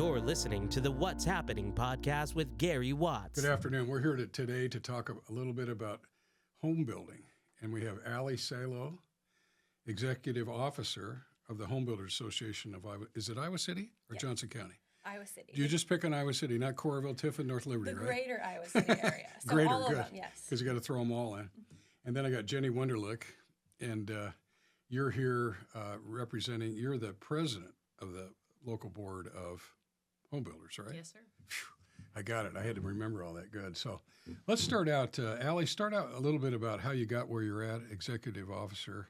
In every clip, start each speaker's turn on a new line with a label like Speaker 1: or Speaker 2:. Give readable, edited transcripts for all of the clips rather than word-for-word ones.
Speaker 1: You're listening to the What's Happening podcast with Gary Watts.
Speaker 2: Good afternoon. We're here today to talk a little bit about home building. And we have Allie Salow, Executive Officer of the Home Builders Association of Iowa. Is it Iowa City or Johnson County?
Speaker 3: Iowa City.
Speaker 2: You just pick on Iowa City, not Coralville, Tiffin, North Liberty,
Speaker 3: the
Speaker 2: right?
Speaker 3: greater Iowa City area. So
Speaker 2: Greater,
Speaker 3: all
Speaker 2: good.
Speaker 3: of them, yes.
Speaker 2: Because you got to throw them all in. And then I got Jennie Wunderlich, and you're here representing, you're the president of the local board of home builders, right?
Speaker 3: Yes, sir.
Speaker 2: Whew, I got it. I had to remember all that good. So let's start out. Allie, start out a little bit about how you got where you're at, executive officer.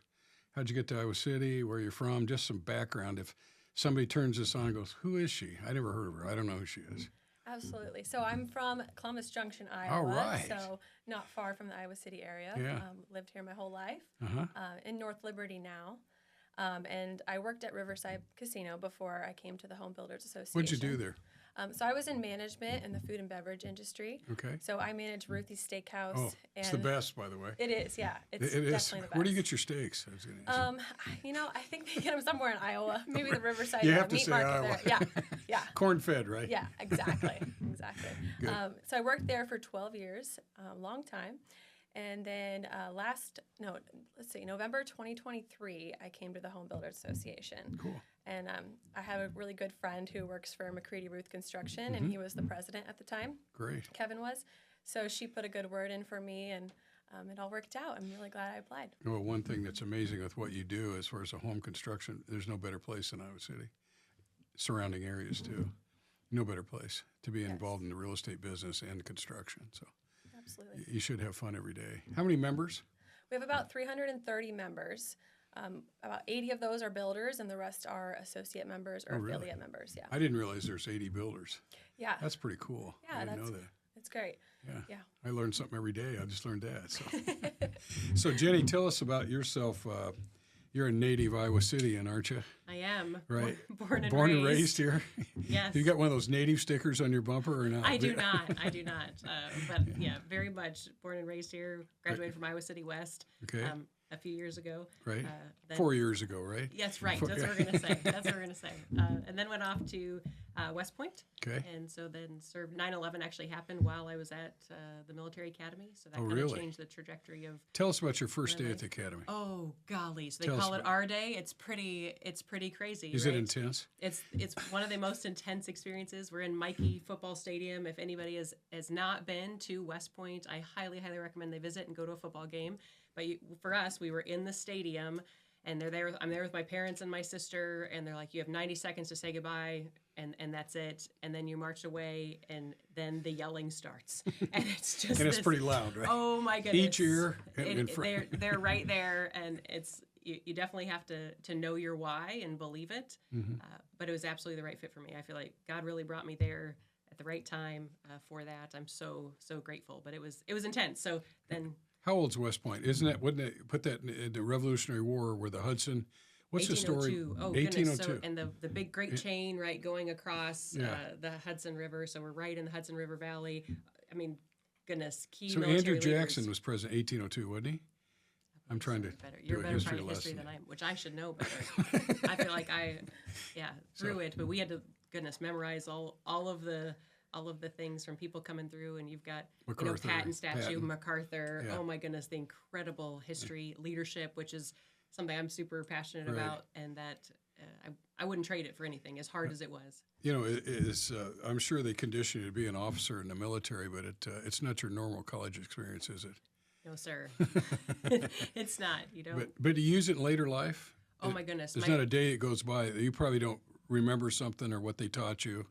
Speaker 2: How'd you get to Iowa City, where you're from, just some background. If somebody turns this on and goes, who is she? I never heard of her. I don't know who she is.
Speaker 3: Absolutely. So I'm from Columbus Junction, Iowa.
Speaker 2: All right.
Speaker 3: So not far from the Iowa City area.
Speaker 2: Yeah.
Speaker 3: Lived here my whole life.
Speaker 2: Uh-huh.
Speaker 3: In North Liberty now. And I worked at Riverside Casino before I came to the Home Builders Association.
Speaker 2: What'd you do there?
Speaker 3: So I was in management in the food and beverage industry.
Speaker 2: Okay.
Speaker 3: So I managed Ruthie's Steakhouse.
Speaker 2: Oh, it's the best, by the way.
Speaker 3: It is, yeah. It's
Speaker 2: It is.
Speaker 3: definitely the best.
Speaker 2: Where do you get your steaks? I was gonna ask you.
Speaker 3: I think they get them somewhere in Iowa. Maybe the Riverside
Speaker 2: You have to
Speaker 3: meat
Speaker 2: say
Speaker 3: market
Speaker 2: Iowa.
Speaker 3: there. Yeah.
Speaker 2: Corn-fed, right?
Speaker 3: Yeah, exactly.
Speaker 2: Good.
Speaker 3: So I worked there for 12 years, a long time. And then November 2023, I came to the Home Builders Association.
Speaker 2: Cool.
Speaker 3: And I have a really good friend who works for McCready Ruth Construction, and he was the president at the time.
Speaker 2: Great.
Speaker 3: Kevin was. So she put a good word in for me, and it all worked out. I'm really glad I applied.
Speaker 2: Well, one thing that's amazing with what you do as far as a home construction, there's no better place than Iowa City. Surrounding areas, too. No better place to be involved in the real estate business and construction. So
Speaker 3: Absolutely.
Speaker 2: you should have fun every day. How many members?
Speaker 3: We have about 330 members. About 80 of those are builders, and the rest are associate members or
Speaker 2: really?
Speaker 3: affiliate members. Yeah.
Speaker 2: I didn't realize there's 80 builders.
Speaker 3: Yeah.
Speaker 2: That's pretty cool.
Speaker 3: Yeah,
Speaker 2: I didn't know that.
Speaker 3: It's great.
Speaker 2: Yeah. I learn something every day. I just learned that. So, so Jennie, tell us about yourself. You're a native Iowa Cityan, aren't you?
Speaker 4: I am.
Speaker 2: Right.
Speaker 4: Born
Speaker 2: and raised here.
Speaker 4: Yes.
Speaker 2: You got one of those native stickers on your bumper or not?
Speaker 4: I do not. But yeah, very much born and raised here. Graduated from Iowa City West.
Speaker 2: Okay.
Speaker 4: A few years ago.
Speaker 2: Right. 4 years ago, right?
Speaker 4: Yes, right. That's what we're going to say. And then went off to West Point.
Speaker 2: Okay.
Speaker 4: And so then served. 9/11 actually happened while I was at the military academy. So that kind
Speaker 2: really?
Speaker 4: of changed the trajectory of.
Speaker 2: Tell us about your first day at the academy.
Speaker 4: Oh golly! So they
Speaker 2: Tell us
Speaker 4: call it
Speaker 2: about
Speaker 4: our day. It's pretty crazy.
Speaker 2: Is
Speaker 4: right?
Speaker 2: it intense?
Speaker 4: It's one of the most intense experiences. We're in Mikey Football Stadium. If anybody has not been to West Point, I highly recommend they visit and go to a football game. But for us, we were in the stadium, and they're there. I'm there with my parents and my sister, and they're like, "You have 90 seconds to say goodbye, and that's it." And then you march away, and then the yelling starts, and it's just
Speaker 2: And it's pretty loud, right?
Speaker 4: Oh my goodness!
Speaker 2: Each ear in front.
Speaker 4: They're right there, and it's you definitely have to know your why and believe it.
Speaker 2: Mm-hmm.
Speaker 4: But it was absolutely the right fit for me. I feel like God really brought me there at the right time for that. I'm so grateful. But it was intense. So then.
Speaker 2: How old's West Point? Wouldn't it put that in the Revolutionary War where the Hudson? What's the story?
Speaker 4: 1802. Oh,
Speaker 2: 1802.
Speaker 4: Goodness. So, and the big Great Chain, right, going across the Hudson River. So we're right in the Hudson River Valley. I mean, goodness, key
Speaker 2: So
Speaker 4: military
Speaker 2: Andrew Jackson
Speaker 4: leaders.
Speaker 2: was president 1802, wasn't he? I'm trying to
Speaker 4: You're
Speaker 2: do a
Speaker 4: better
Speaker 2: history
Speaker 4: part of history
Speaker 2: lesson.
Speaker 4: than I am, which I should know better. I feel like through it, but we had to memorize all of the things from people coming through, and you've got Patton statue, MacArthur.
Speaker 2: Yeah.
Speaker 4: Oh my goodness, the incredible history, leadership, which is something I'm super passionate about, and that I wouldn't trade it for anything, as hard as it was.
Speaker 2: You know, I'm sure they condition you to be an officer in the military, but it's not your normal college experience, is it?
Speaker 4: No, sir, it's not. You know,
Speaker 2: But do you use it in later life?
Speaker 4: oh my goodness,
Speaker 2: There's not a day that goes by that you probably don't remember something or what they taught you.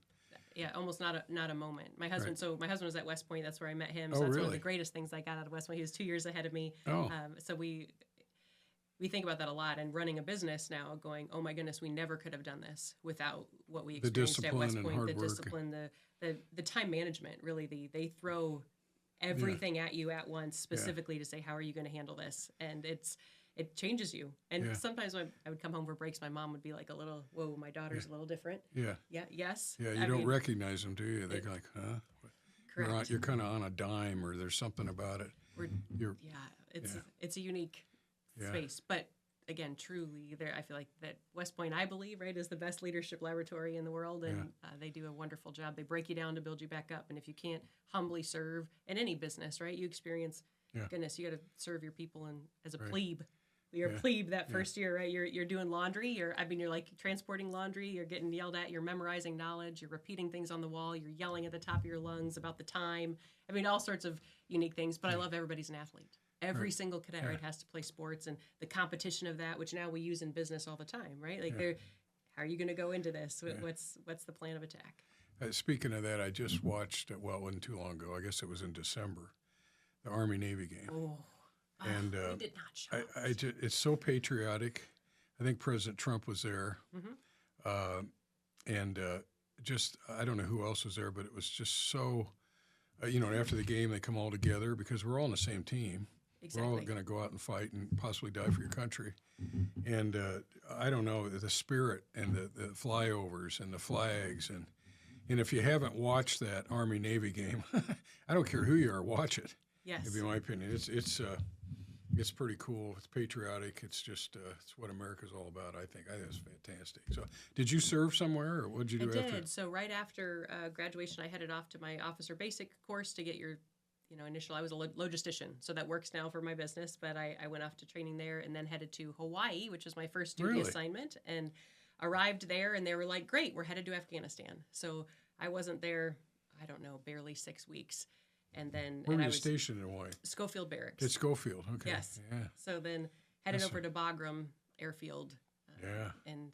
Speaker 4: Yeah, almost not a moment. My husband, so my husband was at West Point. That's where I met him.
Speaker 2: Oh,
Speaker 4: So that's one
Speaker 2: really?
Speaker 4: of the greatest things I got out of West Point. He was 2 years ahead of me.
Speaker 2: Oh.
Speaker 4: So we think about that a lot. And running a business now, going, oh my goodness, we never could have done this without what we experienced at West
Speaker 2: discipline and
Speaker 4: Point.
Speaker 2: hard
Speaker 4: The
Speaker 2: work.
Speaker 4: discipline, the time management. Really, they throw everything at you at once, specifically to say, how are you going to handle this? And it changes you. And sometimes when I would come home for breaks, my mom would be like a little, whoa, my daughter's a little different.
Speaker 2: Yeah.
Speaker 4: Yeah. Yes.
Speaker 2: Yeah, you don't recognize them, do you? They're like, huh?
Speaker 4: Correct.
Speaker 2: You're kind of on a dime, or there's something about it.
Speaker 4: It's a unique space. But again, truly, there. I feel like that West Point, I believe, right, is the best leadership laboratory in the world, and they do a wonderful job. They break you down to build you back up, and if you can't humbly serve in any business, right, you experience, goodness, you got to serve your people and as a plebe. You're a plebe that first year, right? You're doing laundry. You're like transporting laundry. You're getting yelled at. You're memorizing knowledge. You're repeating things on the wall. You're yelling at the top of your lungs about the time. I mean, all sorts of unique things. But I love everybody's an athlete. Every single cadet right, has to play sports, and the competition of that, which now we use in business all the time, right? Like, how are you going to go into this? What's the plan of attack?
Speaker 2: Speaking of that, I just watched, well, it wasn't too long ago. I guess it was in December, the Army-Navy game.
Speaker 4: Oh.
Speaker 2: And
Speaker 4: we did not show
Speaker 2: it's so patriotic. I think President Trump was there. And just, I don't know who else was there, but it was just so, after the game, they come all together because we're all on the same team. Exactly. We're all going to go out and fight and possibly die for your country. And I don't know, the spirit and the flyovers and the flags. And if you haven't watched that Army-Navy game, I don't care who you are, watch it.
Speaker 4: Yes.
Speaker 2: It'd be my opinion. It's pretty cool. It's patriotic. It's just it's what America's all about, I think. I think it's fantastic. So did you serve somewhere, or what did you do after?
Speaker 4: I did. So right after graduation, I headed off to my officer basic course to get your initial. I was a logistician, so that works now for my business. But I went off to training there and then headed to Hawaii, which was my first duty assignment, and arrived there. And they were like, "Great, we're headed to Afghanistan." So I wasn't there. I don't know, barely 6 weeks. And then
Speaker 2: where were you stationed in Hawaii?
Speaker 4: Schofield Barracks.
Speaker 2: It's Schofield, okay.
Speaker 4: Yes.
Speaker 2: Yeah.
Speaker 4: So then headed over to Bagram Airfield. And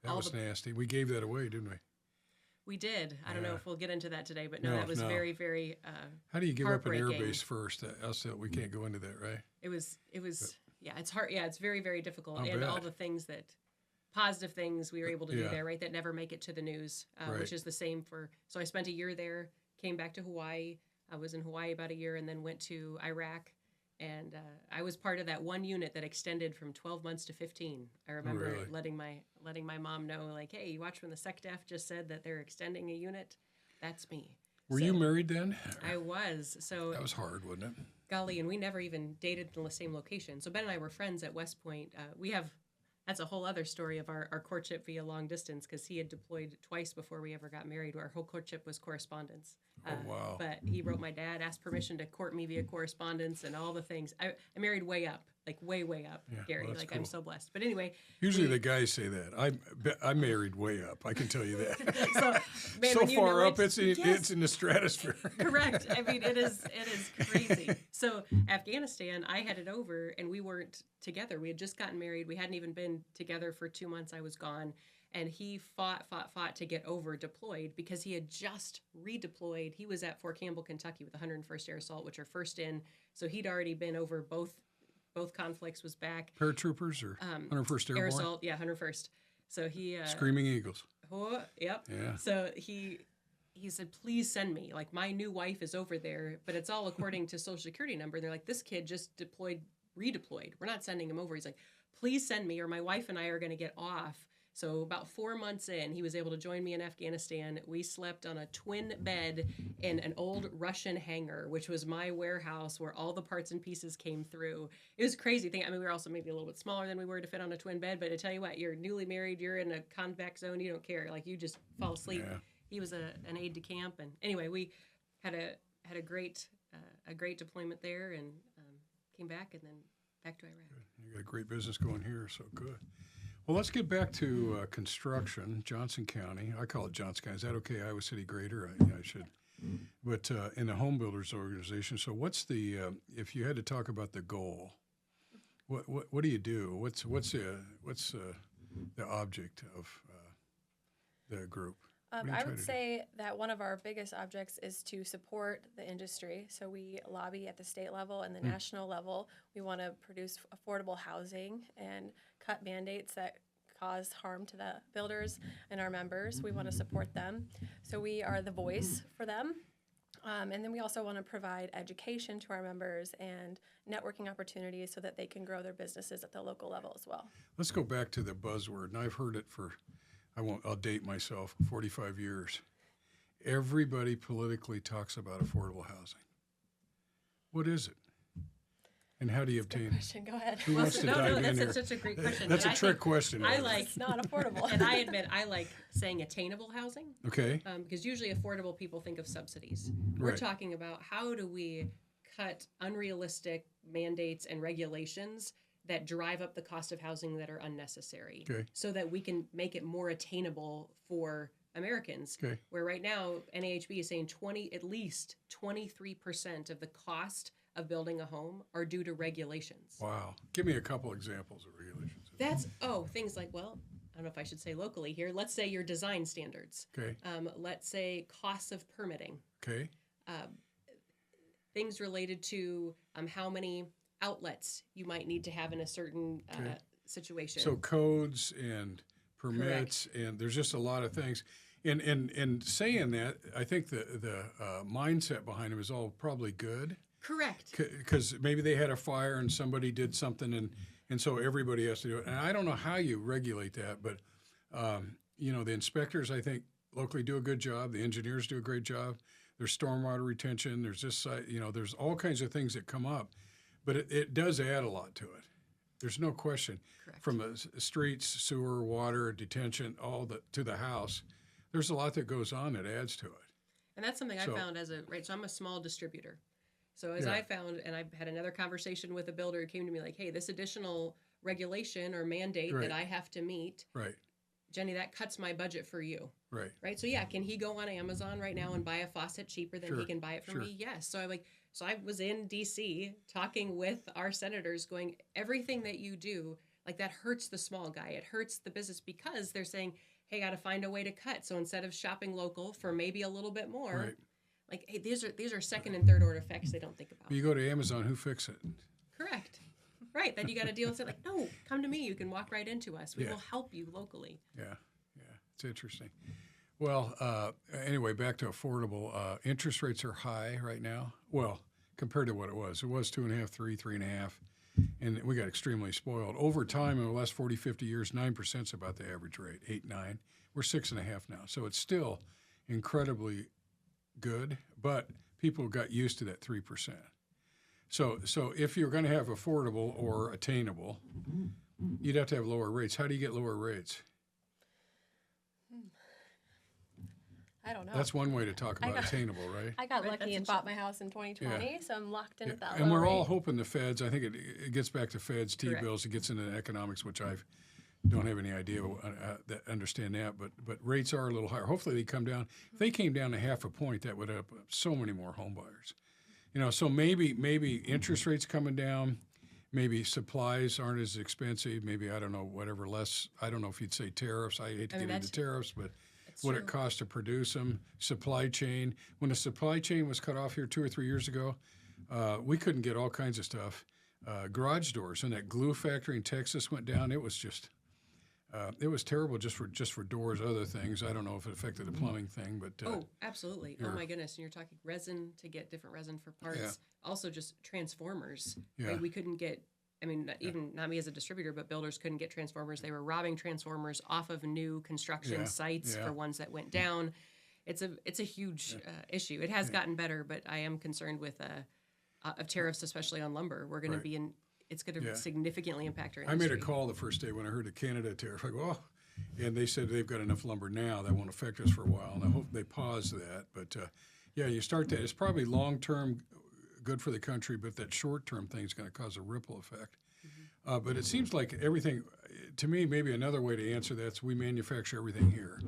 Speaker 2: that was nasty. We gave that away, didn't we?
Speaker 4: We did. I don't know if we'll get into that today, but that was very, very
Speaker 2: how do you give up an air base first? We can't go into that, right?
Speaker 4: It was it's hard. Yeah, it's very, very difficult. And all the things positive things we were able to do there, right, that never make it to the news, which is the same for, so I spent a year there, came back to Hawaii. I was in Hawaii about a year and then went to Iraq. And I was part of that one unit that extended from 12 months to 15. I remember letting my mom know, like, hey, you watch when the SecDef just said that they're extending a unit? That's me.
Speaker 2: Were you married then?
Speaker 4: I was. So
Speaker 2: that was hard, wasn't it?
Speaker 4: Golly, and we never even dated in the same location. So Ben and I were friends at West Point. That's a whole other story of our courtship via long distance, because he had deployed twice before we ever got married. Our whole courtship was correspondence.
Speaker 2: Wow.
Speaker 4: But he wrote my dad, asked permission to court me via correspondence and all the things. I married way up, like way up, Gary.
Speaker 2: Well,
Speaker 4: like
Speaker 2: cool.
Speaker 4: I'm so blessed. But anyway.
Speaker 2: Usually the guys say that. I married way up. I can tell you that.
Speaker 4: So
Speaker 2: far up, it's in the stratosphere.
Speaker 4: Correct. I mean, it is crazy. So Afghanistan, I headed over, and we weren't together. We had just gotten married. We hadn't even been together for 2 months. I was gone. And he fought to get over deployed because he had just redeployed. He was at Fort Campbell, Kentucky with the 101st Air Assault, which are first in. So he'd already been over both conflicts, was back.
Speaker 2: Paratroopers or 101st Airborne?
Speaker 4: Air Assault, yeah, 101st. So he...
Speaker 2: Screaming Eagles.
Speaker 4: Oh, yep.
Speaker 2: Yeah.
Speaker 4: So he said, please send me. Like, my new wife is over there, but it's all according to Social Security number. And they're like, this kid just redeployed. We're not sending him over. He's like, please send me, or my wife and I are going to get off. So about 4 months in, he was able to join me in Afghanistan. We slept on a twin bed in an old Russian hangar, which was my warehouse where all the parts and pieces came through. It was a crazy thing. I mean, we were also maybe a little bit smaller than we were to fit on a twin bed, but I tell you what, you're newly married, you're in a convex zone, you don't care. Like, you just fall asleep. Yeah. He was an aide de camp. And anyway, we had a great deployment there, and came back and then back to Iraq.
Speaker 2: Good. You got a great business going here, so good. Well, let's get back to construction, Johnson County. I call it Johnson County. Is that okay? Iowa City Greater? I should. But in the home builders organization, so what's the, if you had to talk about the goal, what do you do? What's the object of the group?
Speaker 3: I would say that one of our biggest objects is to support the industry. So we lobby at the state level and the national level. We want to produce affordable housing and cut mandates that cause harm to the builders and our members. We want to support them. So we are the voice for them. And then we also want to provide education to our members and networking opportunities so that they can grow their businesses at the local level as well.
Speaker 2: Let's go back to the buzzword, and I've heard it for, I'll date myself, 45 years. Everybody politically talks about affordable housing. What is it? And how do you obtain?
Speaker 3: Question. Go ahead.
Speaker 2: Who wants to dive in here?
Speaker 4: That's such a great question.
Speaker 2: That's
Speaker 4: And
Speaker 2: a
Speaker 4: I
Speaker 2: trick
Speaker 4: think
Speaker 2: question.
Speaker 4: I like,
Speaker 3: It's not affordable.
Speaker 4: and I admit I like saying attainable housing.
Speaker 2: Okay.
Speaker 4: Because usually affordable people think of subsidies.
Speaker 2: Right.
Speaker 4: We're talking about how do we cut unrealistic mandates and regulations that drive up the cost of housing that are unnecessary,
Speaker 2: Okay.
Speaker 4: so that we can make it more attainable for Americans.
Speaker 2: Okay.
Speaker 4: Where right now NAHB is saying at least 23% of the cost of building a home are due to regulations.
Speaker 2: Wow. Give me a couple examples of regulations.
Speaker 4: That's things like, well, I don't know if I should say locally here. Let's say your design standards.
Speaker 2: Okay.
Speaker 4: Let's say costs of permitting.
Speaker 2: Okay.
Speaker 4: Things related to how many outlets you might need to have in a certain
Speaker 2: Okay.
Speaker 4: situation.
Speaker 2: So codes and permits, and there's just a lot of things. And saying that, I think the mindset behind them is all probably good.
Speaker 4: Correct.
Speaker 2: Because maybe they had a fire and somebody did something, and so everybody has to do it. And I don't know how you regulate that, but the inspectors, I think, locally do a good job. The engineers do a great job. There's stormwater retention. There's this, there's all kinds of things that come up, but it does add a lot to it. There's no question.
Speaker 4: Correct.
Speaker 2: From the streets, sewer, water, detention, to the house, there's a lot that goes on that adds to it.
Speaker 4: And that's something I
Speaker 2: So-
Speaker 4: found so I'm a small distributor. So as
Speaker 2: Yeah.
Speaker 4: I found, and I had another conversation with a builder who came to me like, hey, this additional regulation or mandate
Speaker 2: Right.
Speaker 4: that I have to meet,
Speaker 2: Right,
Speaker 4: Jenny, that cuts my budget for you.
Speaker 2: right.
Speaker 4: Right. So yeah, can he go on Amazon right now and buy a faucet cheaper than
Speaker 2: Sure,
Speaker 4: he can buy it from
Speaker 2: sure.
Speaker 4: me? Yes. So I was in DC talking with our senators going, everything that you do, like that hurts the small guy. It hurts the business because they're saying, hey, got to find a way to cut. So instead of shopping local for maybe a little bit more,
Speaker 2: Right.
Speaker 4: like, hey, these are second and third order effects they don't think about.
Speaker 2: You go to Amazon, who fix it?
Speaker 4: Correct. Right. Then you got to deal with it like, no, come to me. You can walk right into us. We
Speaker 2: Yeah.
Speaker 4: will help you locally.
Speaker 2: Yeah, it's interesting. Well, anyway, back to affordable. Interest rates are high right now. Well, compared to what it was 2.5, 3.5, and we got extremely spoiled. Over time, in the last 40, 50 years, 9% is about the average rate, 8, 9. We're 6.5 now, so it's still incredibly good, but people got used to that 3%. So if you're going to have affordable or attainable, you'd have to have lower rates. How do you get lower rates?
Speaker 3: I don't know.
Speaker 2: That's one way to talk
Speaker 3: I
Speaker 2: about
Speaker 3: got-
Speaker 2: attainable, right?
Speaker 3: I got
Speaker 4: Right,
Speaker 3: lucky
Speaker 4: that's
Speaker 3: and bought my house in 2020, so I'm locked in at that
Speaker 2: And
Speaker 3: low
Speaker 2: we're all
Speaker 3: rate.
Speaker 2: hoping the feds, I think it gets back to feds,
Speaker 4: Correct.
Speaker 2: T-bills, it gets into economics, which I don't have any idea, understand that, but rates are a little higher. Hopefully they come down. If they came down to half a point, that would have so many more home buyers. So maybe interest rates coming down, maybe supplies aren't as expensive, maybe, I don't know, whatever less, I don't know if you'd say tariffs, I hate to
Speaker 4: I mean,
Speaker 2: get into
Speaker 4: that's-
Speaker 2: tariffs, but
Speaker 4: It's
Speaker 2: what
Speaker 4: true.
Speaker 2: it costs to produce them, supply chain. When the supply chain was cut off here 2 or 3 years ago, we couldn't get all kinds of stuff. Garage doors and that glue factory in Texas went down. It was just, it was terrible just for doors, other things. I don't know if it affected the plumbing thing, but
Speaker 4: Oh, absolutely. Oh
Speaker 2: yeah.
Speaker 4: my goodness. And you're talking resin to get different resin for parts.
Speaker 2: Yeah.
Speaker 4: Also just transformers.
Speaker 2: Yeah.
Speaker 4: Right? We couldn't get, not me as a distributor, but builders couldn't get transformers. They were robbing transformers off of new construction
Speaker 2: Yeah,
Speaker 4: sites
Speaker 2: yeah.
Speaker 4: for ones that went down. It's a huge issue. It has gotten better, but I am concerned with of tariffs, especially on lumber. We're going
Speaker 2: Right.
Speaker 4: to be in, it's going to
Speaker 2: Yeah.
Speaker 4: significantly impact our
Speaker 2: I
Speaker 4: industry.
Speaker 2: made a call the first day when I heard the Canada tariff. I go, oh, and they said they've got enough lumber now that won't affect us for a while, and I hope they pause that. But you start that. It's probably long term good for the country, but that short term thing is going to cause a ripple effect. But it seems like everything, to me, maybe another way to answer that is we manufacture everything here.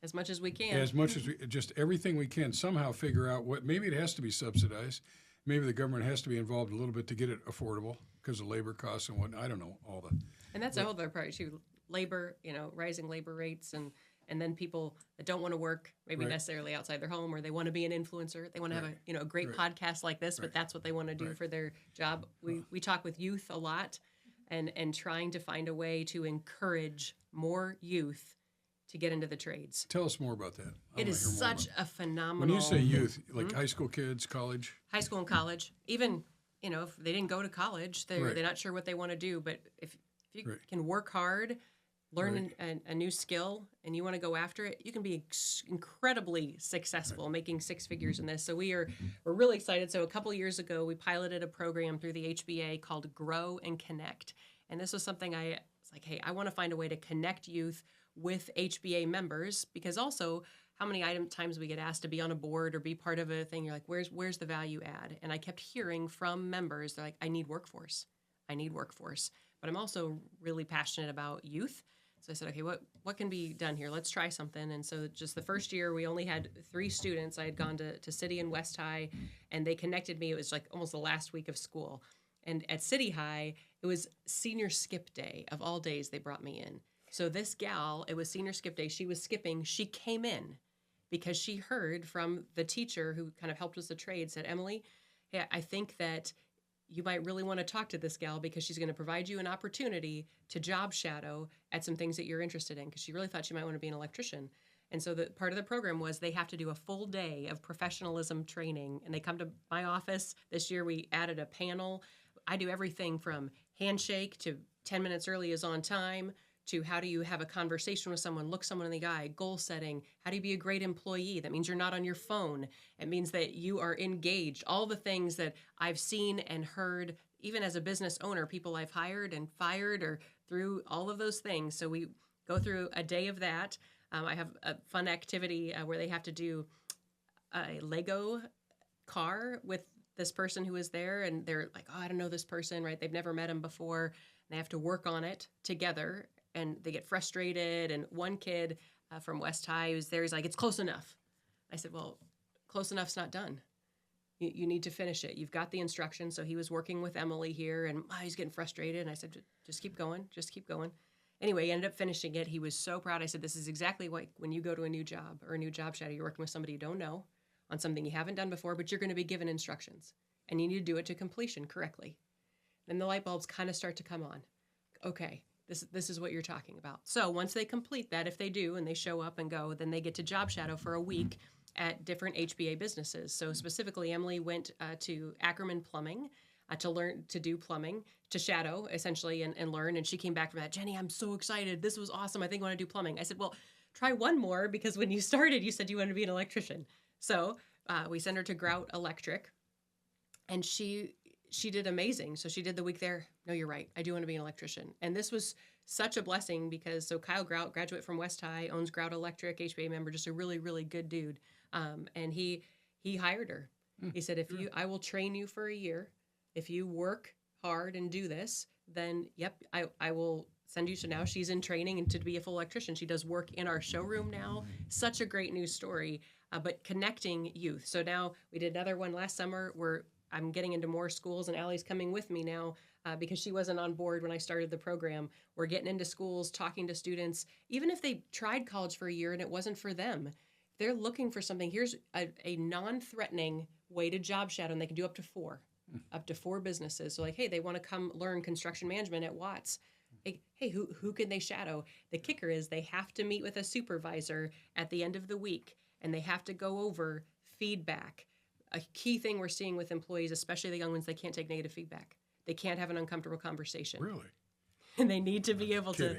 Speaker 4: As much as we can.
Speaker 2: As much as just everything we can somehow figure out what, maybe it has to be subsidized. Maybe the government has to be involved a little bit to get it affordable because of labor costs and whatnot. I don't know all the.
Speaker 4: And that's a whole other part too. Labor, rising labor rates and then people that don't want to work maybe
Speaker 2: Right.
Speaker 4: necessarily outside their home, or they want to be an influencer. They want to have a great
Speaker 2: Right.
Speaker 4: podcast like this, but
Speaker 2: Right.
Speaker 4: that's what they want to do
Speaker 2: Right.
Speaker 4: for their job. We talk with youth a lot and trying to find a way to encourage more youth to get into the trades.
Speaker 2: Tell us more about that. I
Speaker 4: It
Speaker 2: wanna
Speaker 4: is
Speaker 2: hear more
Speaker 4: such
Speaker 2: about
Speaker 4: a
Speaker 2: it.
Speaker 4: phenomenal
Speaker 2: When you say youth, like high school kids, college.
Speaker 4: high school and college, even if they didn't go to college, they're
Speaker 2: Right.
Speaker 4: not sure what they want to do. But if you
Speaker 2: Right.
Speaker 4: can work hard, learn a new skill and you want to go after it, you can be incredibly successful making six figures in this. So we're really excited. So a couple years ago, we piloted a program through the HBA called Grow and Connect. And this was something I was like, hey, I want to find a way to connect youth with HBA members, because also how many times we get asked to be on a board or be part of a thing. You're like, where's the value add? And I kept hearing from members, they're like, I need workforce. But I'm also really passionate about youth. So I said, okay, what can be done here? Let's try something. And so just the first year, we only had 3 students. I had gone to City and West High, and they connected me. It was like almost the last week of school. And at City High, it was senior skip day. Of all days, they brought me in. So this gal, it was senior skip day. She was skipping. She came in because she heard from the teacher who kind of helped us the trade, said, Emily, hey, I think that you might really want to talk to this gal because she's going to provide you an opportunity to job shadow at some things that you're interested in, because she really thought she might want to be an electrician. And so the part of the program was they have to do a full day of professionalism training, and they come to my office. This year we added a panel. I do everything from handshake to 10 minutes early is on time, to how do you have a conversation with someone, look someone in the eye, goal setting, how do you be a great employee? That means you're not on your phone. It means that you are engaged. All the things that I've seen and heard, even as a business owner, people I've hired and fired, or through all of those things. So we go through a day of that. I have a fun activity where they have to do a Lego car with this person who is there, and they're like, oh, I don't know this person, right? They've never met him before. And they have to work on it together, and they get frustrated. And one kid from West High who's there, he's like, it's close enough. I said, well, close enough's not done. You need to finish it. You've got the instructions. So he was working with Emily here, and he's getting frustrated. And I said, just keep going. Anyway, he ended up finishing it. He was so proud. I said, this is exactly like when you go to a new job or a new job shadow, you're working with somebody you don't know on something you haven't done before, but you're going to be given instructions, and you need to do it to completion correctly. Then the light bulbs kind of start to come on. Okay, this is what you're talking about. So once they complete that, if they do, and they show up and go, then they get to job shadow for a week at different HBA businesses. So specifically, Emily went to Ackerman Plumbing to learn to do plumbing, to shadow essentially and learn. And she came back from that, Jenny, I'm so excited. This was awesome. I think I want to do plumbing. I said, well, try one more, because when you started, you said you wanted to be an electrician. So we sent her to Grout Electric, and she did amazing. So she did the week there. No, you're right. I do want to be an electrician. And this was such a blessing, because so Kyle Grout, graduate from West High, owns Grout Electric, HBA member, just a really, really good dude. And he hired her. He said, I will train you for a year. If you work hard and do this, then yep, I will send you. So now she's in training and to be a full electrician. She does work in our showroom now. Such a great news story, but connecting youth. So now we did another one last summer where I'm getting into more schools, and Allie's coming with me now because she wasn't on board when I started the program. We're getting into schools, talking to students, even if they tried college for a year and it wasn't for them. They're looking for something. Here's a non-threatening way to job shadow, and they can do up to 4 businesses. So like, hey, they want to come learn construction management at Watts. Hey, who can they shadow? The kicker is they have to meet with a supervisor at the end of the week, and they have to go over feedback. A key thing we're seeing with employees, especially the young ones, they can't take negative feedback. They can't have an uncomfortable conversation.
Speaker 2: Really?
Speaker 4: And they need to be able to,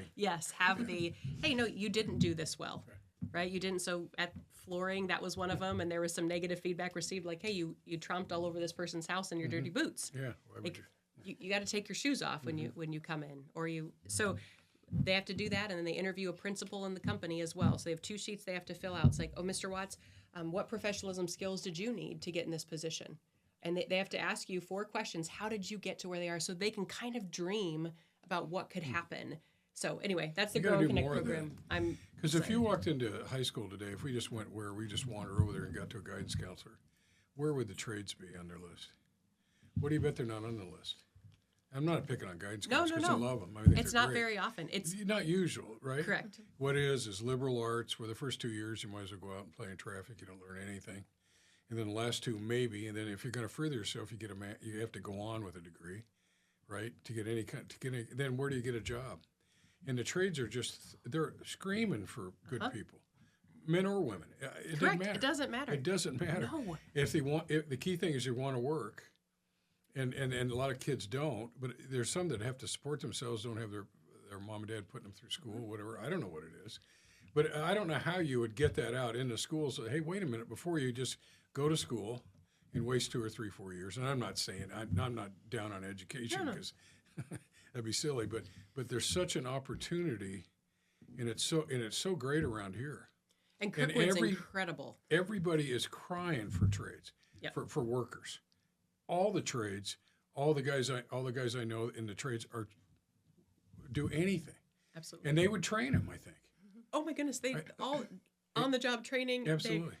Speaker 4: have the, hey, no, you didn't do this well, right? You didn't. So at flooring, that was one of them, and there was some negative feedback received, like, hey, you tromped all over this person's house in your dirty boots.
Speaker 2: Yeah. Why would
Speaker 4: You got to take your shoes off when you come in, so they have to do that, and then they interview a principal in the company as well. So they have 2 sheets they have to fill out. It's like, oh, Mr. Watts, what professionalism skills did you need to get in this position? And they have to ask you 4 questions. How did you get to where they are? So they can kind of dream about what could happen. So anyway, that's the Grow and Connect program.
Speaker 2: Because if you walked into high school today, if we just went where we just wander over there and got to a guidance counselor, where would the trades be on their list? What do you bet they're not on the list? I'm not picking on guidance counselors because I love them. I think
Speaker 4: it's not very often. It's
Speaker 2: not usual, right?
Speaker 4: Correct.
Speaker 2: What is liberal arts, where the first 2 years you might as well go out and play in traffic. You don't learn anything. And then the last 2 maybe. And then if you're going to further yourself, you have to go on with a degree, right? Then where do you get a job? And the trades are they're screaming for good people, men or women. It doesn't matter. It doesn't matter.
Speaker 4: No.
Speaker 2: The key thing is you want to work. And a lot of kids don't, but there's some that have to support themselves, don't have their their mom and dad putting them through school, whatever. I don't know what it is. But I don't know how you would get that out into schools. Hey, wait a minute, before you just go to school and waste 2 or 3, 4 years. And I'm not saying, I'm not down on education because that'd be silly. But there's such an opportunity, and it's so great around here.
Speaker 4: And Kirkwood's incredible.
Speaker 2: Everybody is crying for trades, for workers. All the trades, all the guys I know in the trades do anything.
Speaker 4: Absolutely.
Speaker 2: And they would train them, I think.
Speaker 4: Oh my goodness, they all on the job training.
Speaker 2: Absolutely.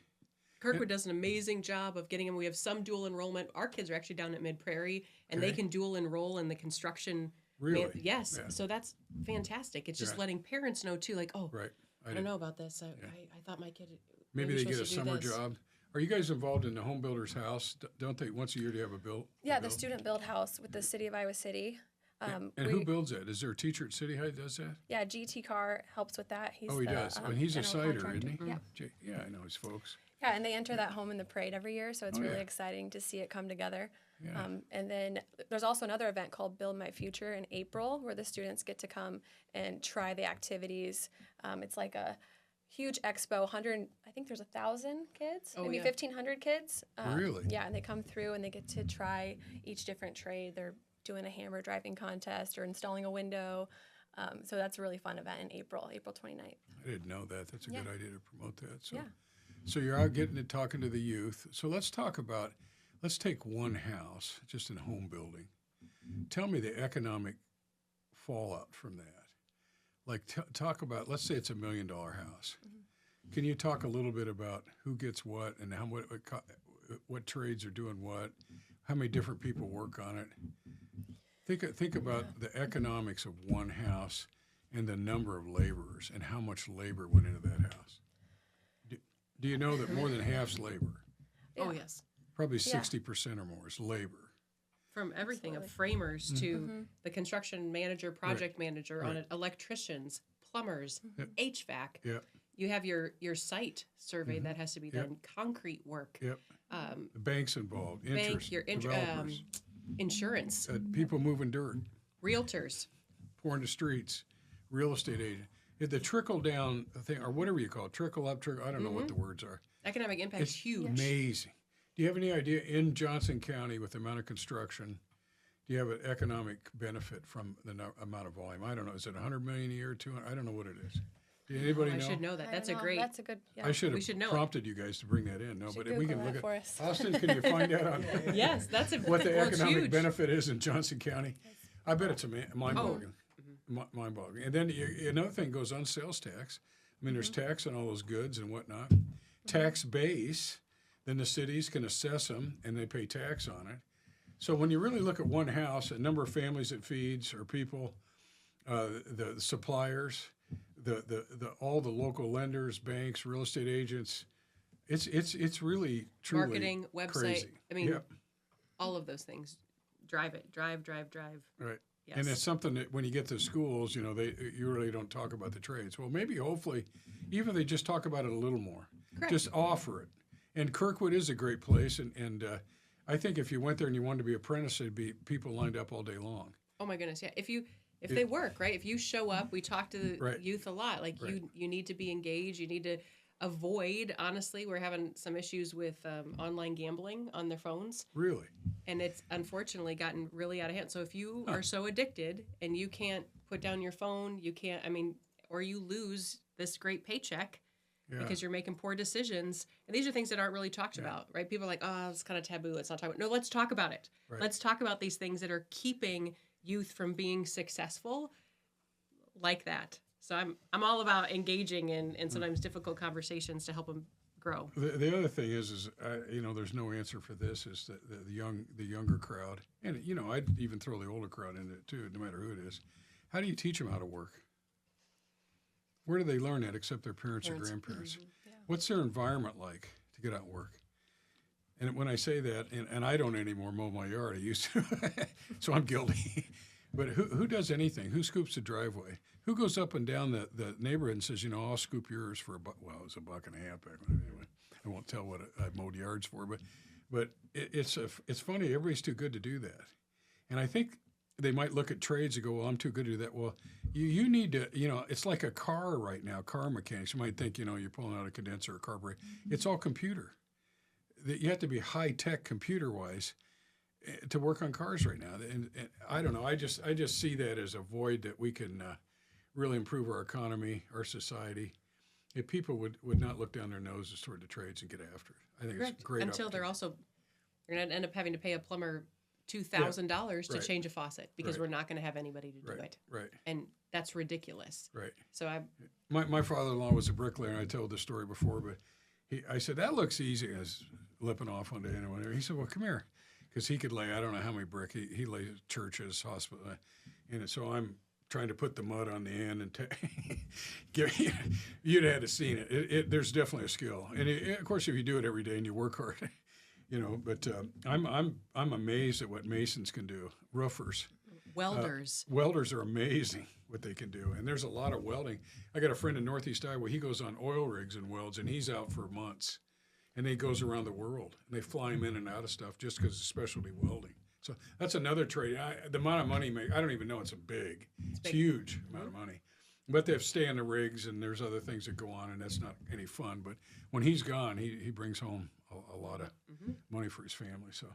Speaker 4: Kirkwood does an amazing job of getting them. We have some dual enrollment. Our kids are actually down at Mid Prairie, and they can dual enroll in the construction.
Speaker 2: Really?
Speaker 4: Yes.
Speaker 2: Yeah.
Speaker 4: So that's fantastic. It's just letting parents know too, like, oh,
Speaker 2: Right.
Speaker 4: I don't know about this. I thought my kid.
Speaker 2: Maybe they get a summer
Speaker 4: this.
Speaker 2: job. Are you guys involved in the home builder's house? Don't they once a year do you have a build?
Speaker 3: Yeah, the student build house with the city of Iowa City.
Speaker 2: And who builds that? Is there a teacher at City High that does that?
Speaker 3: Yeah, GT Carr helps with that. He's
Speaker 2: He does. And he's a
Speaker 3: general
Speaker 2: cider,
Speaker 3: contractor.
Speaker 2: isn't he?
Speaker 3: Yeah.
Speaker 2: Yeah, I know his folks.
Speaker 3: Yeah, and they enter that home in the parade every year, so it's really
Speaker 2: yeah.
Speaker 3: exciting to see it come together.
Speaker 2: Yeah.
Speaker 3: And then there's also another event called Build My Future in April, where the students get to come and try the activities. It's like a huge expo. I think there's 1,000 kids, maybe 1,500 kids.
Speaker 2: Really?
Speaker 3: Yeah, and they come through and they get to try each different trade. They're doing a hammer driving contest or installing a window. So that's a really fun event in April 29th.
Speaker 2: I didn't know that. That's a good idea to promote that. So,
Speaker 3: Yeah.
Speaker 2: so you're out getting to talking to the youth. So let's take one house, just in home building. Tell me the economic fallout from that. Like talk about, let's say it's $1 million house. Mm-hmm. Can you talk a little bit about who gets what and what trades are doing what, how many different people work on it? Think about the economics of one house and the number of laborers and how much labor went into that house. Do you know that more than half's labor?
Speaker 4: Oh, yes.
Speaker 2: Probably 60% or more is labor.
Speaker 4: From everything of framers to the construction manager, project manager on it, electricians, plumbers, HVAC.
Speaker 2: Yep.
Speaker 4: You have your site survey that has to be done, concrete work.
Speaker 2: Yep. The bank's involved, interest, developers,
Speaker 4: insurance,
Speaker 2: people moving dirt,
Speaker 4: realtors,
Speaker 2: pouring the streets, real estate agent. The trickle down thing, or whatever you call it, trickle up, I don't know what the words are.
Speaker 4: economic impact is huge.
Speaker 2: Amazing. Do you have any idea in Johnson County with the amount of construction, do you have an economic benefit from the amount of volume? I don't know. Is it 100 million a year, 200? I don't know what it is. Did anybody know?
Speaker 4: I should know that. That's a great.
Speaker 3: That's a good. Yeah.
Speaker 2: I should
Speaker 4: We should know
Speaker 2: have prompted you guys to bring that in. No, but we can
Speaker 3: Google
Speaker 2: look
Speaker 3: that
Speaker 2: at.
Speaker 3: for us.
Speaker 2: Austin, can you find out on
Speaker 4: Yes, that's a.
Speaker 2: what the
Speaker 4: well, it's
Speaker 2: economic
Speaker 4: huge.
Speaker 2: benefit is in Johnson County? I bet it's mind-boggling. Mind-boggling. And then another thing goes on, sales tax. I mean, there's tax on all those goods and whatnot. Tax base, then the cities can assess them and they pay tax on it. So when you really look at one house, a number of families it feeds or people, the suppliers, all the local lenders, banks, real estate agents, it's really truly
Speaker 4: Marketing, website.
Speaker 2: crazy.
Speaker 4: I mean, all of those things. Drive it. Drive.
Speaker 2: Right.
Speaker 4: Yes.
Speaker 2: And it's something that when you get to schools, you really don't talk about the trades. Well, maybe, hopefully, even if they just talk about it a little more.
Speaker 4: Correct.
Speaker 2: Just offer it. And Kirkwood is a great place, and I think if you went there and you wanted to be apprentice, there'd be people lined up all day long.
Speaker 4: Oh my goodness, yeah. If they work, right? If you show up, we talk to the youth a lot. Like you need to be engaged. You need to avoid. Honestly, we're having some issues with online gambling on their phones.
Speaker 2: Really?
Speaker 4: And it's unfortunately gotten really out of hand. So if you are so addicted and you can't put down your phone, you can't. I mean, or you lose this great paycheck.
Speaker 2: Yeah.
Speaker 4: Because you're making poor decisions. And these are things that aren't really talked about, right? People are like, oh, it's kind of taboo. Let's not talk about it. No, let's talk about it.
Speaker 2: Right.
Speaker 4: Let's talk about these things that are keeping youth from being successful like that. So I'm all about engaging in sometimes difficult conversations to help them grow.
Speaker 2: The other thing is there's no answer for this, is the younger crowd. And, I'd even throw the older crowd into it, too, no matter who it is. How do you teach them how to work? Where do they learn that except their parents or grandparents?
Speaker 3: Mm-hmm. Yeah.
Speaker 2: What's their environment like to get out and work? And when I say that, and I don't anymore mow my yard, I used to, so I'm guilty. But who does anything? Who scoops the driveway? Who goes up and down the neighborhood and says, I'll scoop yours for $1? Well, it was $1.50 back then. Anyway, I won't tell what I mowed yards for, but it's funny. Everybody's too good to do that. And I think they might look at trades and go, well, I'm too good to do that. Well, you need to, it's like a car right now, car mechanics. You might think, you're pulling out a condenser or carburetor. It's all computer. You have to be high-tech computer-wise to work on cars right now. And I don't know. I just see that as a void that we can really improve our economy, our society, if people would not look down their noses toward the trades and get after it. I think it's a great
Speaker 4: Until they're going to end up having to pay a plumber $2,000 to change a faucet because we're not going to have anybody to do it.
Speaker 2: Right.
Speaker 4: And that's ridiculous.
Speaker 2: Right.
Speaker 4: So
Speaker 2: my father-in-law was a bricklayer, and I told this story before, but I said, that looks easy. I was lipping off one day and whatever. He said, well, come here. Because he could lay, I don't know how many brick. He lays churches, hospital. And so I'm trying to put the mud on the end and you'd have seen it. There's definitely a skill. And of course, if you do it every day and you work hard, but I'm amazed at what masons can do. Roofers.
Speaker 4: Welders.
Speaker 2: Welders are amazing what they can do. And there's a lot of welding. I got a friend in Northeast Iowa. He goes on oil rigs and welds, and he's out for months. And he goes around the world. And they fly him in and out of stuff just because it's specialty welding. So that's another trade. The amount of money, I don't even know it's big. It's huge amount of money. But they have to stay on the rigs, and there's other things that go on, and that's not any fun. But when he's gone, he brings home a lot of money for his family. So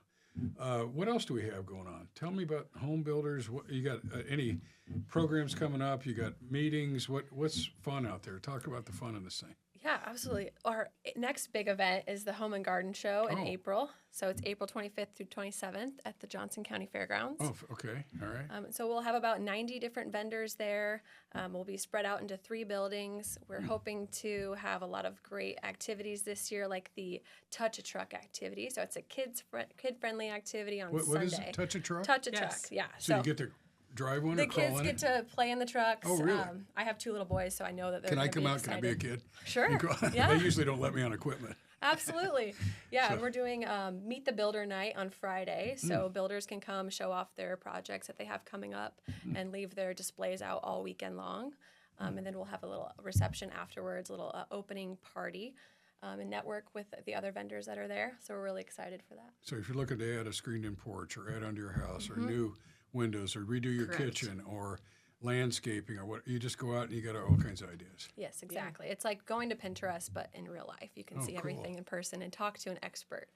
Speaker 2: what else do we have going on? Tell me about home builders. What, you got any programs coming up? You got meetings? What's fun out there? Talk about the fun in this thing.
Speaker 3: Yeah, absolutely. Our next big event is the Home and Garden Show in April. So it's April 25th through 27th at the Johnson County Fairgrounds.
Speaker 2: Oh, okay. All right.
Speaker 3: So we'll have about 90 different vendors there. We'll be spread out into 3 buildings. We're hoping to have a lot of great activities this year, like the Touch a Truck activity. So it's a kid-friendly activity on Sunday.
Speaker 2: What is it? Touch a Truck?
Speaker 3: Touch a Truck, yeah.
Speaker 2: So you get to drive one or crawl in it?
Speaker 3: The kids get to play in the trucks.
Speaker 2: Oh, really?
Speaker 3: I have 2 little boys, so I know that they're
Speaker 2: Can I come out?
Speaker 3: excited.
Speaker 2: Can I be a kid?
Speaker 3: Sure.
Speaker 2: Yeah. They usually don't let me on equipment.
Speaker 3: Absolutely. Yeah, and we're doing Meet the Builder Night on Friday, so builders can come show off their projects that they have coming up and leave their displays out all weekend long. And then we'll have a little reception afterwards, a little opening party, and network with the other vendors that are there. So we're really excited for that.
Speaker 2: So if you're looking to add a screened-in porch or add under your house or new windows or redo your kitchen or landscaping or what, you just go out and you got all kinds of ideas.
Speaker 3: Yes, exactly. Yeah. It's like going to Pinterest, but in real life. You can see everything in person and talk to an expert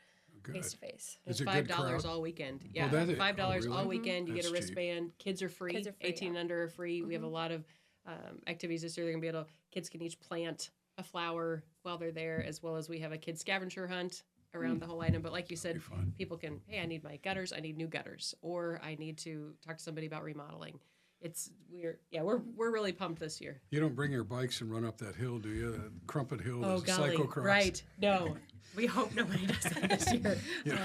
Speaker 3: face to face.
Speaker 4: It's $5 all weekend. Yeah, $5 all weekend. You get a wristband. Cheap. Kids are free. 18 and under are free. We have a lot of activities this year. They're gonna be able. Kids can each plant a flower while they're there, as well as we have a kids scavenger hunt around the whole item. But like you said, people can, hey, I need my gutters, I need new gutters, or I need to talk to somebody about remodeling. We're really pumped this year.
Speaker 2: You don't bring your bikes and run up that hill, do you? The Crumpet Hill, cyclocross.
Speaker 4: Right. No. We hope nobody does that this year.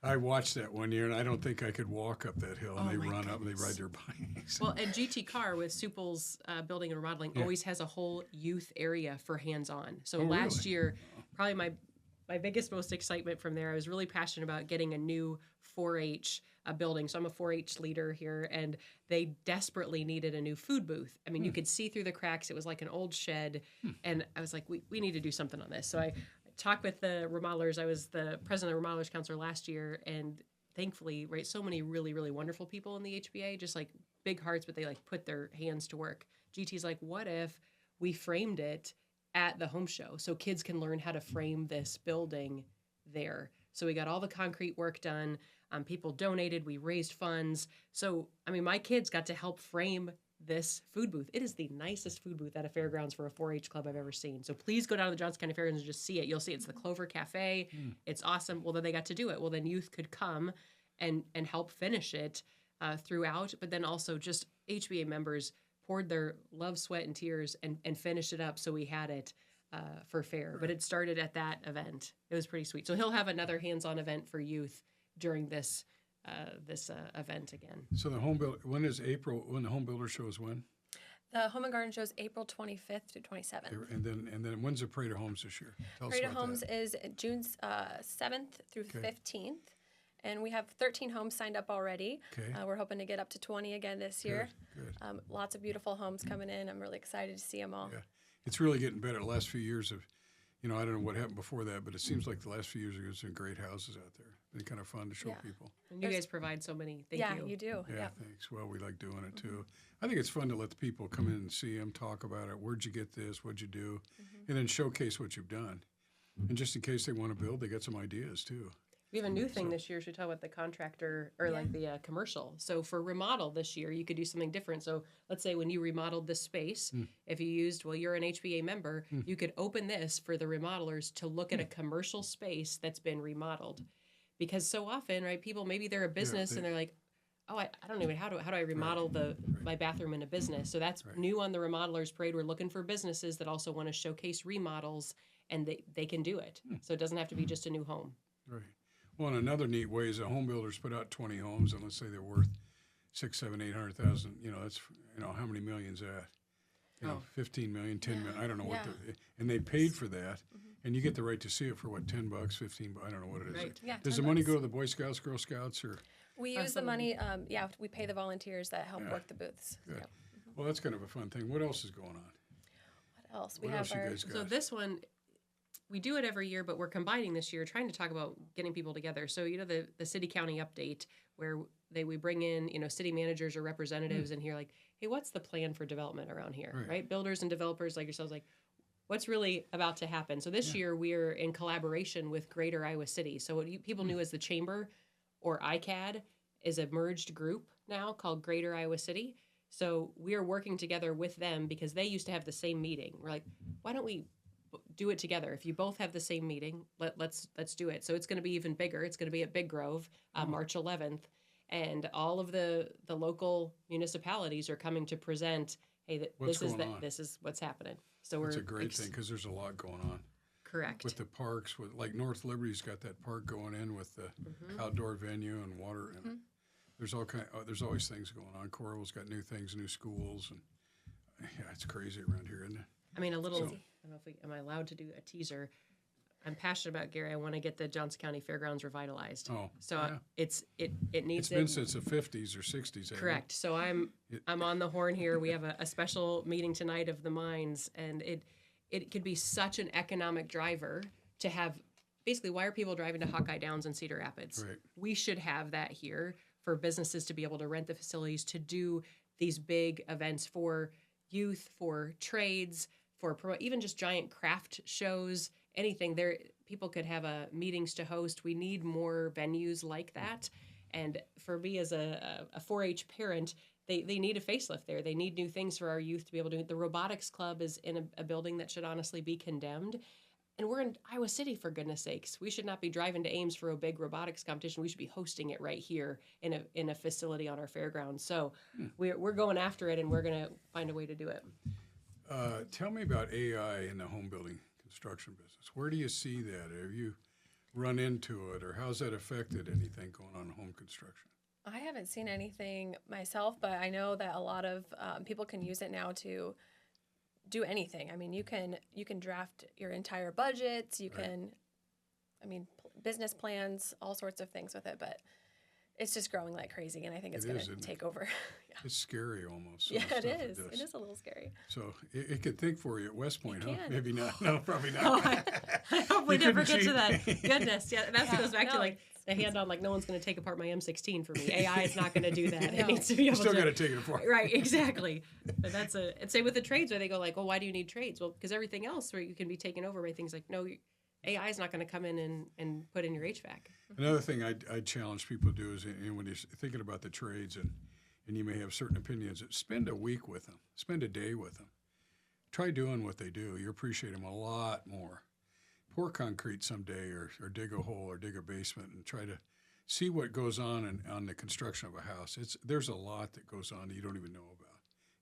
Speaker 2: I watched that one year, and I don't think I could walk up that hill, and they run up and they ride their bikes.
Speaker 4: Well, and GT Car with Supple's Building and Remodeling always has a whole youth area for hands-on. So last year, probably my biggest, most excitement from there, I was really passionate about getting a new 4-H building. So I'm a 4-H leader here, and they desperately needed a new food booth. I mean, you could see through the cracks. It was like an old shed, and I was like, we need to do something on this. So I talked with the remodelers. I was the president of the Remodelers Council last year, and thankfully, so many really, really wonderful people in the HBA, just like big hearts, but they like put their hands to work. GT's like, what if we framed it at the home show so kids can learn how to frame this building there? So we got all the concrete work done. People donated. We raised funds. So, I mean, my kids got to help frame this food booth. It is the nicest food booth at a fairgrounds for a 4-H club I've ever seen. So please go down to the Johnson County Fairgrounds and just see it. You'll see it's the Clover Cafe. It's awesome. Well, then they got to do it. Well, then youth could come and help finish it throughout. But then also just HBA members poured their love, sweat, and tears and finished it up. So we had it for fair. But it started at that event. It was pretty sweet. So he'll have another hands-on event for youth during this event again.
Speaker 2: So the home build, when is April? When the home builder show is when?
Speaker 3: The Home and Garden show is April 25th through 27th.
Speaker 2: And then when's the Parade of Homes this year?
Speaker 3: Parade of Homes is June 7th through 15th. And we have 13 homes signed up already.
Speaker 2: Okay.
Speaker 3: We're hoping to get up to 20 again this year.
Speaker 2: Good.
Speaker 3: Lots of beautiful homes coming in. I'm really excited to see them all.
Speaker 2: Yeah. It's really getting better. The last few years of I don't know what happened before that, but it seems like the last few years there's been great houses out there. They're kind of fun to show people.
Speaker 4: And you guys provide so many. Thank you.
Speaker 3: Yeah, you do.
Speaker 2: Yeah, thanks. Well, we like doing it too. I think it's fun to let the people come in and see them, talk about it. Where'd you get this? What'd you do? And then showcase what you've done. And just in case they want to build, they got some ideas too.
Speaker 4: We have a new thing this year. Should we talk about the contractor or like the commercial? So for remodel this year, you could do something different. So let's say when you remodeled this space, if you used, you're an HBA member, you could open this for the remodelers to look at a commercial space that's been remodeled. Because so often, right, people, maybe they're a business and they're like, oh, I don't even, how do I remodel my bathroom in a business? So that's new on the Remodelers Parade. We're looking for businesses that also want to showcase remodels, and they can do it. So it doesn't have to be just a new home.
Speaker 2: Right. Well, and another neat way is home builders put out 20 homes, and let's say they're worth 6, 7, 800,000. That's how many millions that? 15 million, 10 million. I don't know what. And they paid for that, and you get the right to see it for what, $10, $15. I don't know what it is.
Speaker 4: Right.
Speaker 3: Yeah,
Speaker 2: Does the money go to the Boy Scouts, Girl Scouts, or?
Speaker 3: We use the money. We pay the volunteers that help work the booths.
Speaker 2: Good.
Speaker 3: Yep.
Speaker 2: Well, that's kind of a fun thing. What else is going on?
Speaker 3: What else?
Speaker 2: What else you guys got?
Speaker 4: So this one, we do it every year, but we're combining this year, trying to talk about getting people together. So, the city-county update where we bring in, city managers or representatives and hear like, hey, what's the plan for development around here, right? Builders and developers like yourselves, like, what's really about to happen? So this year we're in collaboration with Greater Iowa City. So what people knew as the Chamber or ICAD is a merged group now called Greater Iowa City. So we are working together with them because they used to have the same meeting. We're like, why don't we do it together? If you both have the same meeting, let's do it. So it's going to be even bigger. It's going to be at Big Grove, March 11th, and all of the local municipalities are coming to present. Hey, this is what's happening. So
Speaker 2: It's a great thing because there's a lot going on.
Speaker 4: Correct.
Speaker 2: With the parks, with like North Liberty's got that park going in with the outdoor venue and water, and there's there's always things going on. Coral's got new things, new schools, and it's crazy around here, isn't it?
Speaker 4: I mean, I don't know if am I allowed to do a teaser? I'm passionate about, Gary. I want to get the Johnson County Fairgrounds revitalized.
Speaker 2: Oh,
Speaker 4: so
Speaker 2: yeah.
Speaker 4: it needs.
Speaker 2: It's been since the 50s or 60s.
Speaker 4: Correct. So I'm on the horn here. We have a special meeting tonight of the Mines, and it could be such an economic driver to have. Basically, why are people driving to Hawkeye Downs and Cedar Rapids?
Speaker 2: Right.
Speaker 4: We should have that here for businesses to be able to rent the facilities to do these big events for youth, for trades, for even just giant craft shows. Anything there, people could have meetings to host. We need more venues like that. And for me as a 4-H parent, they need a facelift there. They need new things for our youth to be able to do. The robotics club is in a building that should honestly be condemned. And we're in Iowa City, for goodness sakes. We should not be driving to Ames for a big robotics competition. We should be hosting it right here in a facility on our fairgrounds. So we're going after it, and we're going to find a way to do it.
Speaker 2: Tell me about AI in the home building construction business. Where do you see that? Have you run into it, or how's that affected anything going on in home construction?
Speaker 3: I haven't seen anything myself, but I know that a lot of people can use it now to do anything. I mean, you can draft your entire budgets. You can, business plans, all sorts of things with it. But it's just growing like crazy, and I think it's going to take over. Yeah.
Speaker 2: It's scary almost.
Speaker 3: Yeah, it is. It is a little scary.
Speaker 2: So it could think for you at West Point, huh? Maybe not. No, probably not.
Speaker 4: Oh, I hope we never get to that. Goodness, yeah. That goes back to like the hand on, like no one's going to take apart my M16 for me. AI is not going to do that. It needs to be able to.
Speaker 2: Still got to take it apart.
Speaker 4: Right, exactly. But and say with the trades where they go like, well, why do you need trades? Well, because everything else where you can be taken over by things like, no, AI is not going to come in and put in your HVAC.
Speaker 2: Another thing I'd challenge people to do is, when you're thinking about the trades and you may have certain opinions, spend a week with them, spend a day with them. Try doing what they do. You appreciate them a lot more. Pour concrete someday or dig a hole or dig a basement and try to see what goes on the construction of a house. There's a lot that goes on that you don't even know about.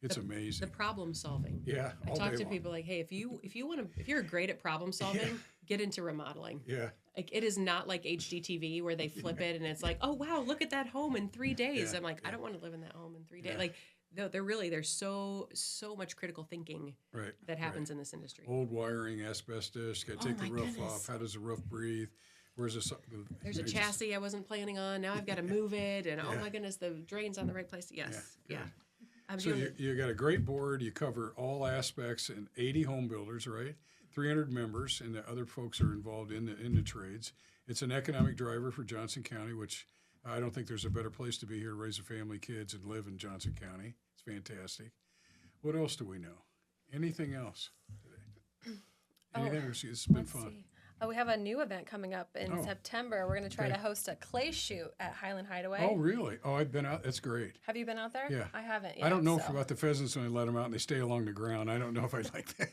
Speaker 2: It's amazing.
Speaker 4: The problem solving.
Speaker 2: Yeah,
Speaker 4: I talk to people like, hey, if you're great at problem solving, get into remodeling.
Speaker 2: Yeah.
Speaker 4: Like it is not like HGTV where they flip it and it's like, oh wow, look at that home in 3 days. I'm like, I don't want to live in that home in 3 days. Like there's so much critical thinking that happens in this industry.
Speaker 2: Old wiring, asbestos, got to take the roof off. How does the roof breathe? Where's this?
Speaker 4: There's a chassis I wasn't planning on. Now I've got to move it, and oh my goodness, the drain's on the right place. Yes, yeah.
Speaker 2: So you got a great board. You cover all aspects and 80 home builders, right? 300 members, and the other folks are involved in the trades. It's an economic driver for Johnson County, which I don't think there's a better place to be here, raise a family, kids, and live in Johnson County. It's fantastic. What else do we know? Anything else today? Anything? It's been
Speaker 3: Let's
Speaker 2: fun.
Speaker 3: see. We have a new event coming up in September. We're going to try to host a clay shoot at Highland Hideaway.
Speaker 2: Oh, really? Oh, I've been out. That's great.
Speaker 3: Have you been out there?
Speaker 2: Yeah.
Speaker 3: I haven't yet.
Speaker 2: I don't know about the pheasants when I let them out and they stay along the ground. I don't know if I like that.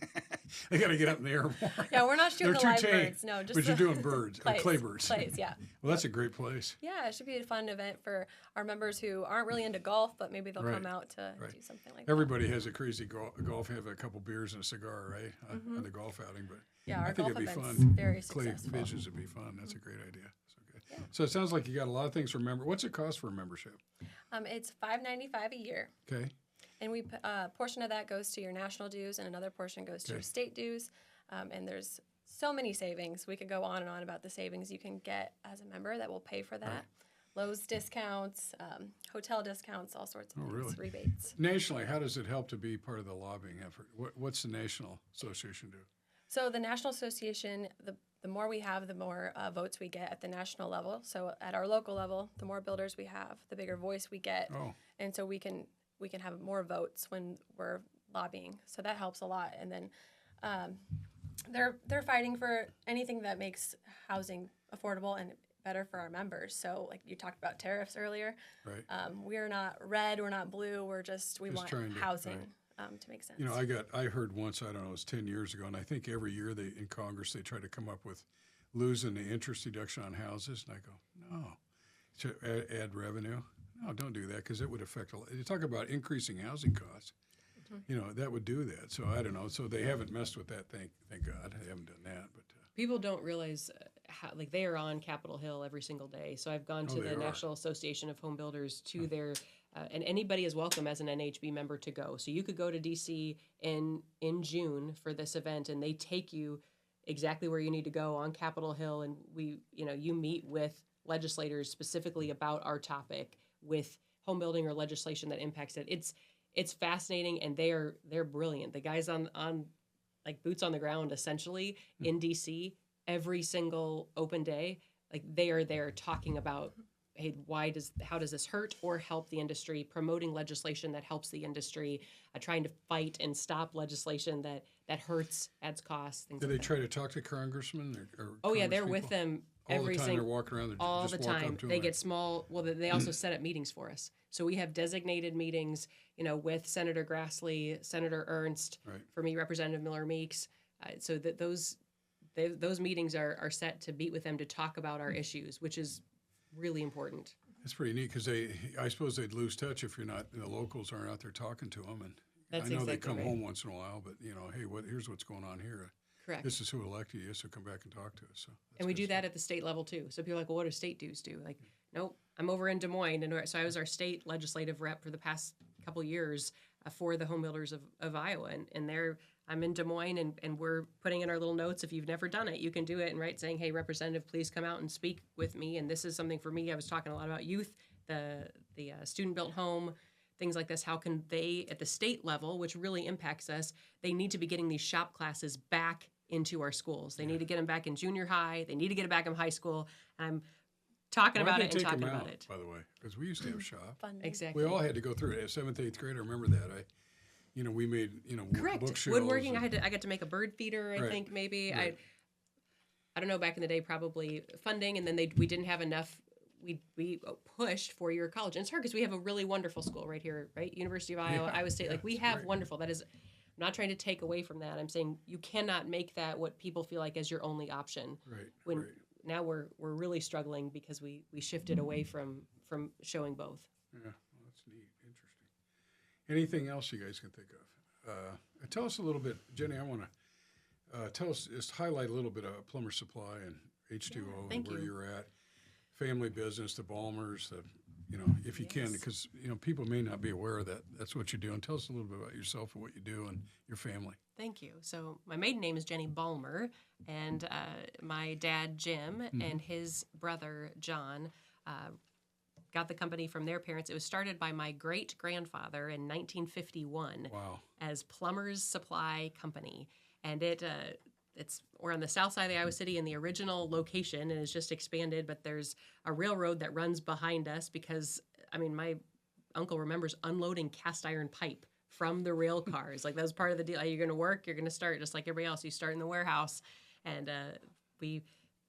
Speaker 2: They got to get up in the air more.
Speaker 3: Yeah, we're not shooting
Speaker 2: They're
Speaker 3: the live
Speaker 2: too tame.
Speaker 3: birds. No, just
Speaker 2: But you're doing birds,
Speaker 3: clays,
Speaker 2: clay birds.
Speaker 3: Clays, yeah.
Speaker 2: Well, that's a great place.
Speaker 3: Yeah, it should be a fun event for our members who aren't really into golf, but maybe they'll come out to do something like that.
Speaker 2: Everybody has a crazy golf, have a couple beers and a cigar, right, on the golf outing. But
Speaker 3: Yeah, our
Speaker 2: I think
Speaker 3: golf
Speaker 2: it'd be
Speaker 3: event's
Speaker 2: fun.
Speaker 3: very
Speaker 2: Clay
Speaker 3: successful.
Speaker 2: pigeons would be fun. That's a great idea. So good. Yeah. So it sounds like you got a lot of things for member. What's it cost for a membership?
Speaker 3: It's $5.95 a year.
Speaker 2: Okay.
Speaker 3: And a portion of that goes to your national dues, and another portion goes to your state dues. And there's so many savings. We could go on and on about the savings you can get as a member that will pay for that. Lowe's discounts, hotel discounts, all sorts of things, rebates.
Speaker 2: Nationally, how does it help to be part of the lobbying effort? What's the National Association do?
Speaker 3: So the National Association, the more we have, the more votes we get at the national level. So at our local level, the more builders we have, the bigger voice we get.
Speaker 2: Oh.
Speaker 3: And so we can have more votes when we're lobbying. So that helps a lot. And then they're fighting for anything that makes housing affordable and better for our members. So like you talked about tariffs earlier.
Speaker 2: Right.
Speaker 3: We're not red, we're not blue, we want housing to make sense.
Speaker 2: You know, I heard once, I don't know, it was 10 years ago, and I think every year in Congress they try to come up with losing the interest deduction on houses, and I go, no. To add revenue? No, don't do that, because it would affect a lot. You talk about increasing housing costs. You know, that would do that. So I don't know. So they haven't messed with that, thank God. They haven't done that. But
Speaker 4: people don't realize how, like, they are on Capitol Hill every single day. So I've gone to the National Association of Home Builders to their, and anybody is welcome as an NHB member to go. So you could go to DC in June for this event, and they take you exactly where you need to go on Capitol Hill, and you meet with legislators specifically about our topic with home building or legislation that impacts it. It's fascinating, and they're brilliant. The guys on like boots on the ground essentially in DC every single open day, like they are there talking about, hey, how does this hurt or help the industry, promoting legislation that helps the industry, trying to fight and stop legislation that hurts, adds costs, things
Speaker 2: do
Speaker 4: like
Speaker 2: they
Speaker 4: that.
Speaker 2: try to talk to congressmen or
Speaker 4: Oh yeah, they're
Speaker 2: congresspeople?
Speaker 4: with them
Speaker 2: all
Speaker 4: every
Speaker 2: the time.
Speaker 4: single
Speaker 2: They're walking around.
Speaker 4: all
Speaker 2: just
Speaker 4: the
Speaker 2: walk
Speaker 4: time.
Speaker 2: up to
Speaker 4: They
Speaker 2: them.
Speaker 4: get small. Well, they also set up meetings for us. So we have designated meetings, with Senator Grassley, Senator Ernst, for me, Representative Miller Meeks. So that those meetings are set to meet with them to talk about our issues, which is really important.
Speaker 2: It's pretty neat because I suppose they'd lose touch if you're not, the locals aren't out there talking to them. And
Speaker 4: That's
Speaker 2: I know they
Speaker 4: exactly
Speaker 2: come
Speaker 4: right.
Speaker 2: home once in a while, but hey, here's what's going on here.
Speaker 4: Correct.
Speaker 2: This is who elected you, so come back and talk to us. So
Speaker 4: And we do that at the state level too. So people are like, well, what do state dues do? Like, nope, I'm over in Des Moines. And so I was our state legislative rep for the past couple years for the home builders of Iowa. And I'm in Des Moines, and we're putting in our little notes. If you've never done it, you can do it, and saying, hey, Representative, please come out and speak with me. And this is something for me. I was talking a lot about youth, the student-built home, things like this. How can they, at the state level, which really impacts us, they need to be getting these shop classes back into our schools. They need to get them back in junior high. They need to get it back in high school. And I'm talking about it and talking about it.
Speaker 2: By the way, because we used to have shop.
Speaker 4: Exactly.
Speaker 2: We all had to go through it. At 7th, 8th grade, I remember that. We made,
Speaker 4: Correct.
Speaker 2: bookshelves.
Speaker 4: Woodworking. I got to make a bird feeder. I think maybe
Speaker 2: Right.
Speaker 4: I don't know. Back in the day, probably funding, and then we didn't have enough. We pushed 4-year college, and it's hard because we have a really wonderful school right here, right? University of Iowa, Iowa State. Like we have wonderful. That is. I'm not trying to take away from that. I'm saying you cannot make that what people feel like as your only option.
Speaker 2: Right.
Speaker 4: Now we're really struggling because we shifted away from showing both.
Speaker 2: Yeah, well, that's neat. Interesting. Anything else you guys can think of? Tell us a little bit, Jenny. I want to tell us, just highlight a little bit of Plumber Supply and H2O and where you're at. Family business, the Balmers, if you can, because people may not be aware of that. That's what you're doing. Tell us a little bit about yourself and what you do and your family.
Speaker 4: Thank you. So my maiden name is Jenny Balmer, and my dad, Jim, and his brother, John, got the company from their parents. It was started by my great-grandfather in 1951
Speaker 2: Wow.
Speaker 4: as Plumber's Supply Company. And we're on the south side of Iowa City in the original location, and it's just expanded. But there's a railroad that runs behind us because, I mean, my uncle remembers unloading cast iron pipe from the rail cars. Like, that was part of the deal. You're going to work, you're going to start just like everybody else. You start in the warehouse, and we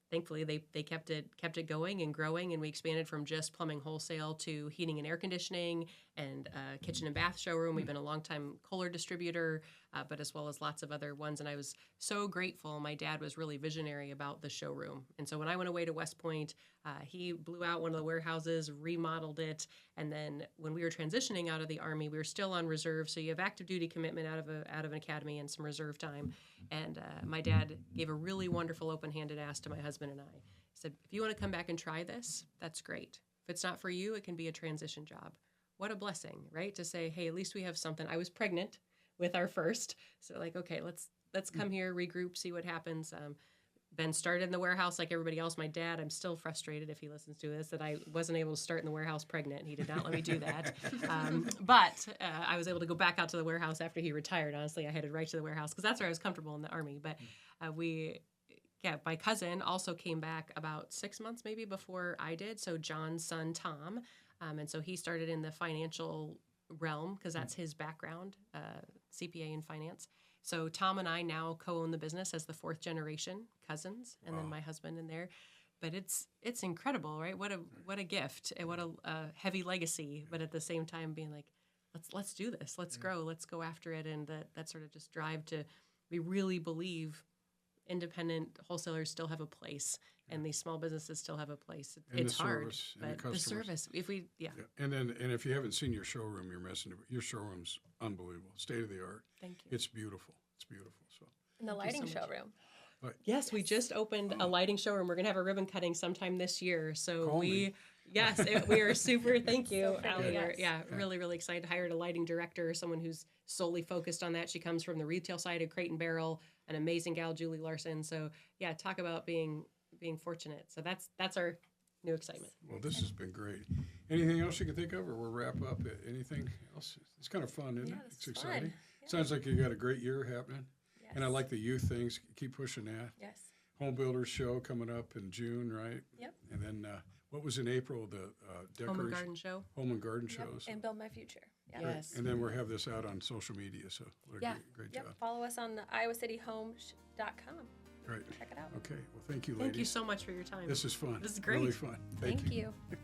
Speaker 4: thankfully they kept it going and growing, and we expanded from just plumbing wholesale to heating and air conditioning and kitchen and bath showroom. We've been a longtime Kohler distributor, but as well as lots of other ones. And I was so grateful. My dad was really visionary about the showroom. And so when I went away to West Point, he blew out one of the warehouses, remodeled it. And then when we were transitioning out of the Army, we were still on reserve. So you have active duty commitment out of an academy and some reserve time. And my dad gave a really wonderful open-handed ask to my husband and I. He said, if you want to come back and try this, that's great. If it's not for you, it can be a transition job. What a blessing, right? To say, hey, at least we have something. I was pregnant with our first. So like, okay, let's come here, regroup, see what happens. Ben started in the warehouse like everybody else. My dad, I'm still frustrated if he listens to this, that I wasn't able to start in the warehouse pregnant. He did not let me do that. But I was able to go back out to the warehouse after he retired. Honestly, I headed right to the warehouse because that's where I was comfortable in the Army. But my cousin also came back about 6 months maybe before I did. So John's son, Tom. And so he started in the financial realm because that's his background, CPA in finance. So Tom and I now co-own the business as the fourth generation cousins, and then my husband in there. But it's incredible, right? What a gift, and what a heavy legacy. But at the same time, being like, let's do this, let's grow, let's go after it, and that sort of just drive to. We really believe independent wholesalers still have a place, and these small businesses still have a place. It's hard, but the service. If we,
Speaker 2: And if you haven't seen your showroom, you're missing it. Your showroom's unbelievable, state of the art.
Speaker 4: Thank you.
Speaker 2: It's beautiful. It's beautiful. So.
Speaker 3: And the lighting showroom.
Speaker 4: Yes, we just opened a lighting showroom. We're gonna have a ribbon cutting sometime this year. So we are super. Thank you, Allie. Really, really excited. Hired a lighting director, someone who's solely focused on that. She comes from the retail side of Crate and Barrel. An amazing gal, Julie Larson. So talk about being fortunate. So that's our new excitement.
Speaker 2: Well, this has been great. Anything else you can think of, or we'll wrap up? Anything else? It's kind of fun, isn't it? It's exciting. Yeah. Sounds like you got a great year happening. Yes. And I like the youth things. Keep pushing that.
Speaker 3: Yes.
Speaker 2: Home Builders Show coming up in June, right?
Speaker 3: Yep.
Speaker 2: And then what was in April? The decoration.
Speaker 4: Home and Garden Show.
Speaker 2: Home and Garden Show. So.
Speaker 3: And Build My Future. Yeah.
Speaker 4: Yes.
Speaker 2: And then we'll have this out on social media. So what a great job.
Speaker 3: Follow us on the iowacity.com.
Speaker 2: Great.
Speaker 3: Check it out.
Speaker 2: Okay. Well, thank you, ladies.
Speaker 4: Thank you so much for your time.
Speaker 2: This is fun.
Speaker 4: This is great.
Speaker 2: Really fun. Thank you.
Speaker 3: you.